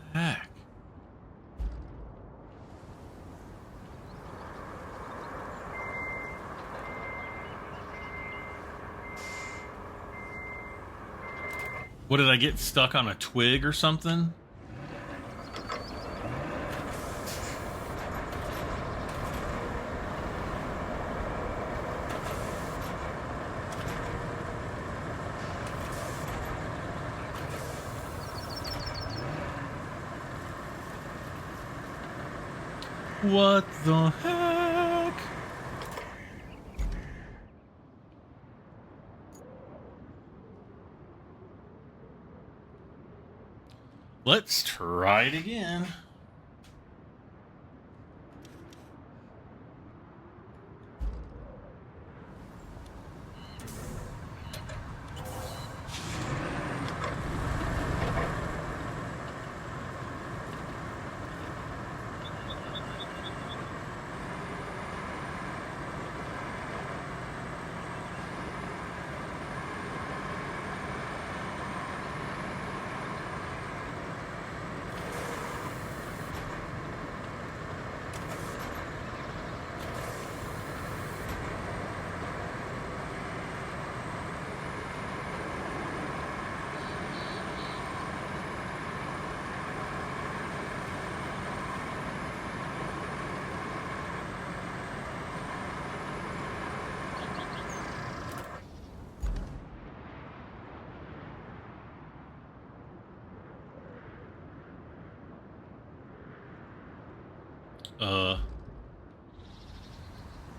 What the heck? What, did I get stuck on a twig or something? What the heck? Let's try it again.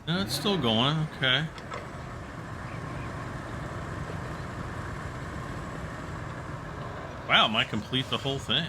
No, it's still going. Okay. Wow, might complete the whole thing.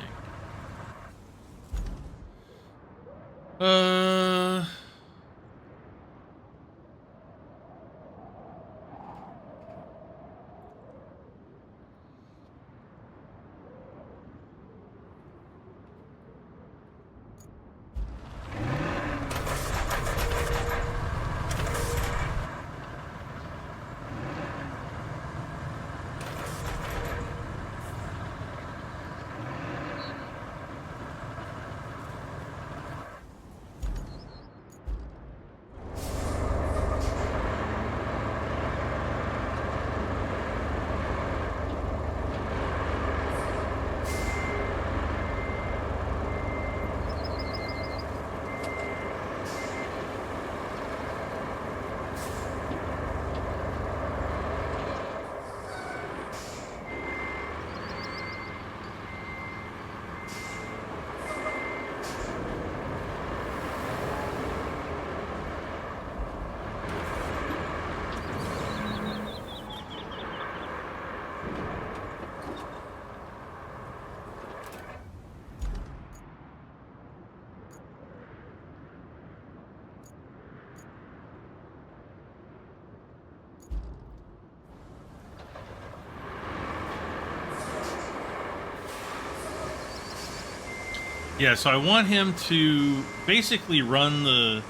Yeah, so I want him to basically run the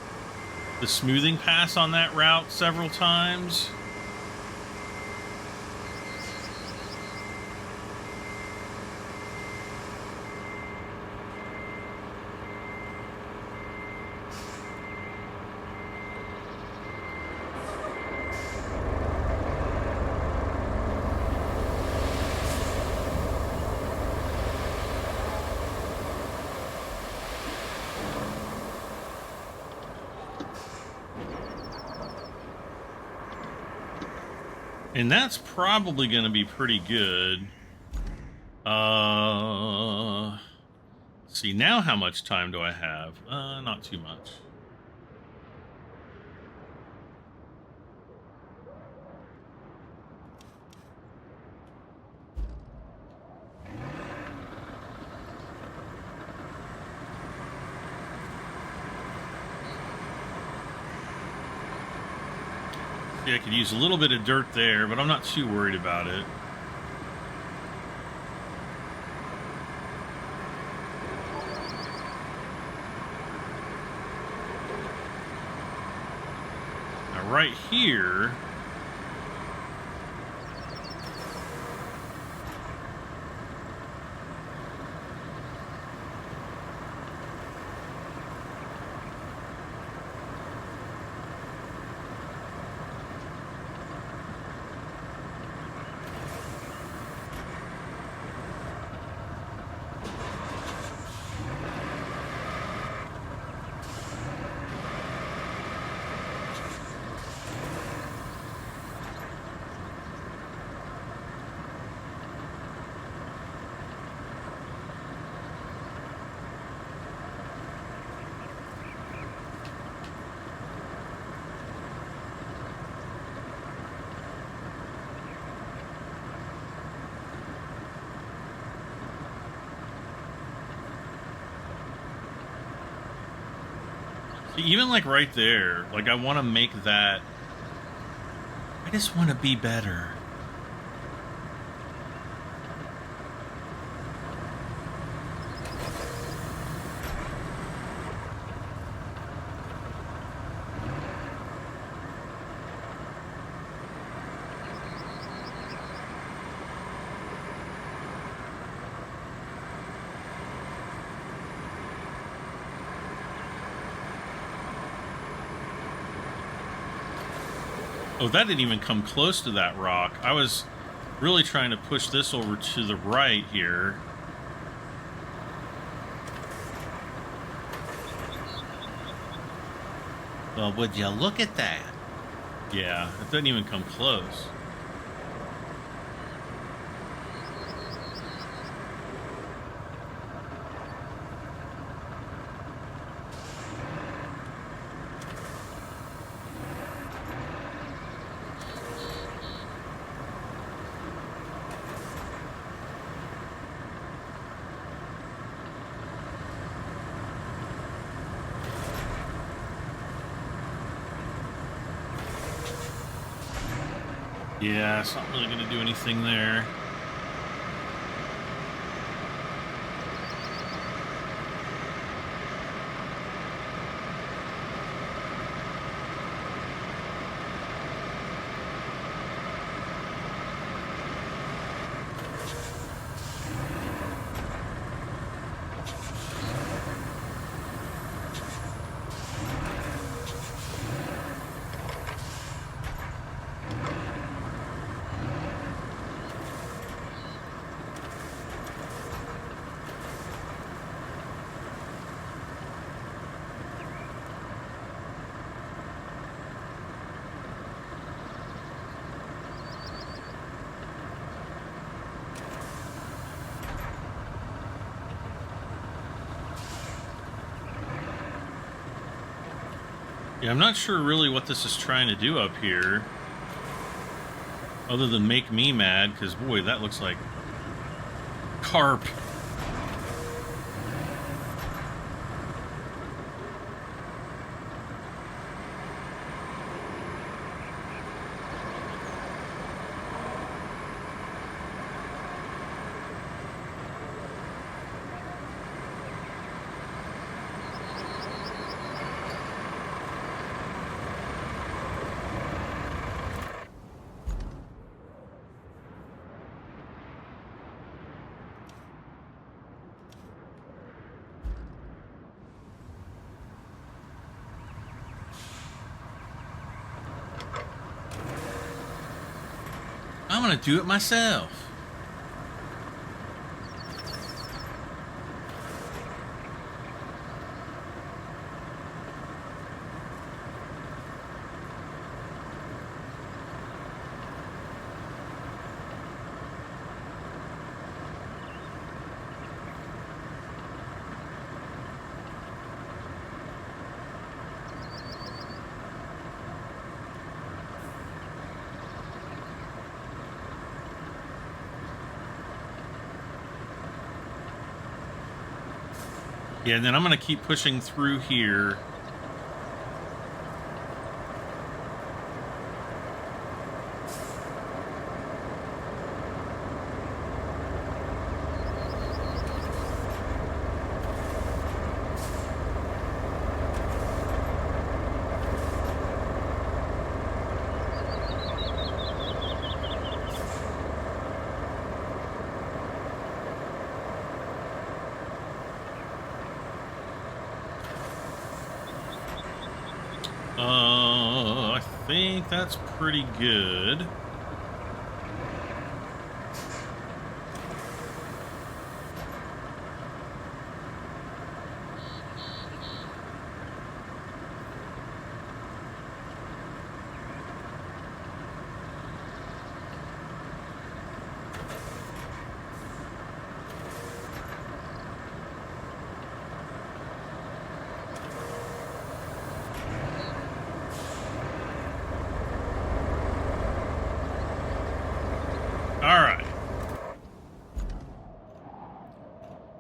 smoothing pass on that route several times. And that's probably going to be pretty good. Let's see, now how much time do I have? Not too much. Yeah, I could use a little bit of dirt there, but I'm not too worried about it. Now, right here... Even like right there, like I want to make that, I just want to be better. Oh, that didn't even come close to that rock. I was really trying to push this over to the right here. Well, would you look at that? Yeah, it didn't even come close. Yeah, it's not really going to do anything there. Yeah, I'm not sure really what this is trying to do up here. Other than make me mad, because boy, that looks like carp. I'm gonna do it myself. Yeah, and then I'm going to keep pushing through here. I think that's pretty good.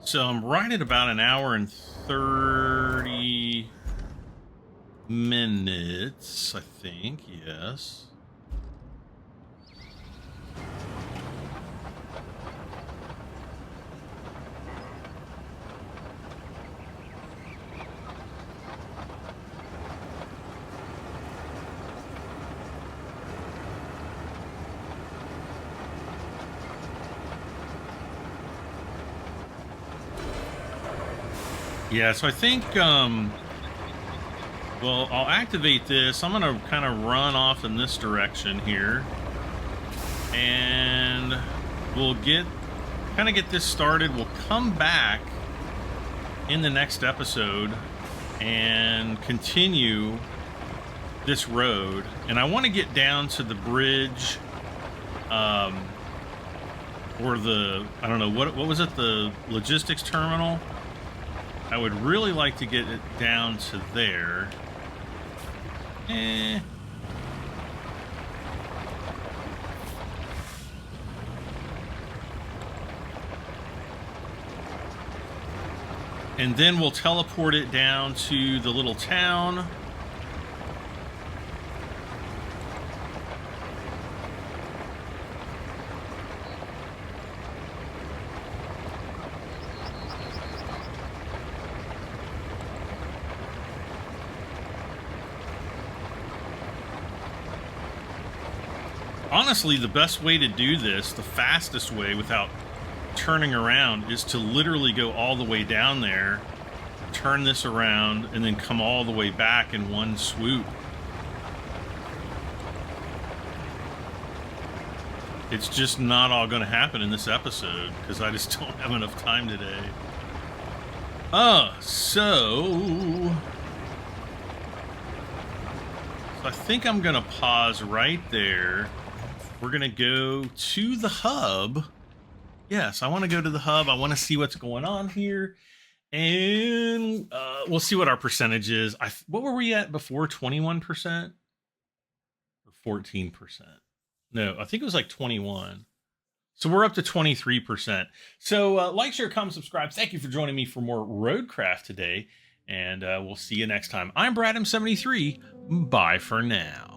So I'm right at about an hour and 30 minutes, I think, yes. Yeah, so I think, well, I'll activate this. I'm going to kind of run off in this direction here. And we'll kind of get this started. We'll come back in the next episode and continue this road. And I want to get down to the bridge, or the, I don't know, what was it, the logistics terminal? I would really like to get it down to there. And then we'll teleport it down to the little town. Honestly, the best way to do this, the fastest way without turning around, is to literally go all the way down there, turn this around, and then come all the way back in one swoop. It's just not all going to happen in this episode, because I just don't have enough time today. So I think I'm going to pause right there. We're going to go to the hub. Yes, I want to go to the hub. I want to see what's going on here. And we'll see what our percentage is. What were we at before? 21%? Or 14%? No, I think it was like 21. So we're up to 23%. So like, share, comment, subscribe. Thank you for joining me for more ROADCRAFT today. And we'll see you next time. I'm Brad M73. Bye for now.